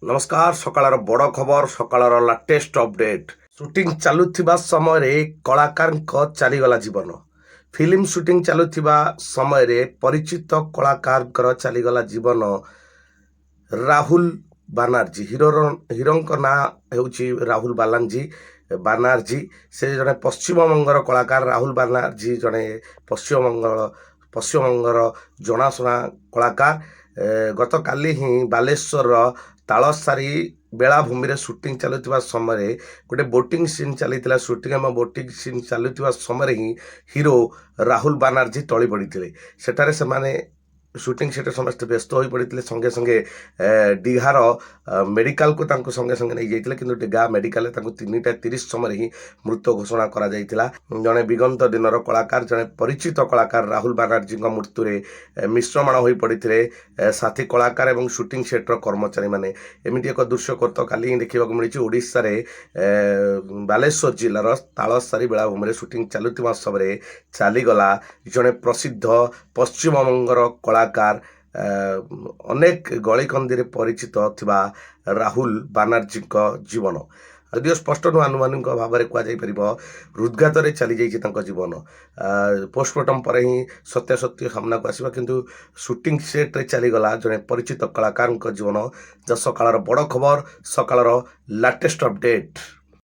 नमस्कार सकाळर बड़ खबर सकाळर लाटेस्ट अपडेट सुटिंग चलुथिबा समय कलाकार चलीगला जीवन फिल्म सुटिंग चलुथिबा समय परिचित कलाकार चलीगला जीवन राहुल बानार्जी हिरो ना होउची राहुल बानार्जी से जड़े पश्चिमबंगर कलाकार राहुल बानार्जी जड़े पश्चिमबंगर जनाशुना कलाकार गत काली ही बालेश्वर तालसारी बेलाभूमि सुटिंग चलुवा समय गोटे बोटिंग सीन चली सुटिंग बोटिंग सीन चलुवा समय ही हिरो राहुल बानार्जी टली पड़ते सेठारे से माने सुटिंग सेट समस्त व्यस्त हो पड़ते संगे संगे डिघार मेडिकल को संगे संगे नहीं जाइए कि डिघा मेडिकल 3:30 समय ही मृत्यु घोषणा करा जड़े विगत दिन कलाकार जड़े परिचित कलाकार राहुल बानार्जी मृत्यु मिश्रमाण हो पड़ते साथी कलाकार और सुटिंग सेट्र कर्मचारी मैंने एमती एक दृश्य गत काली ही देखा मिली ओडिशा बालेश्वर जिलार तालसारी बेलाभूमि सुटिंग चलुवा समय चलीगला जड़े प्रसिद्ध पश्चिमबंगर कलाकार अनेक गलिकंदी परिचित थिबा राहुल बानार्जी जीवन यदि स्पष्ट नु आनुमानिक भाव में कहुपर हृदघात चली जाइए जीवन पोस्टमार्टम पर ही सत्य सामना को आसवा किंतु सुटिंग सेट रे चलीगला जड़े परिचित कलाकार जीवन सकाळर बड़ खबर सकाळर लाटेस्ट अपडेट।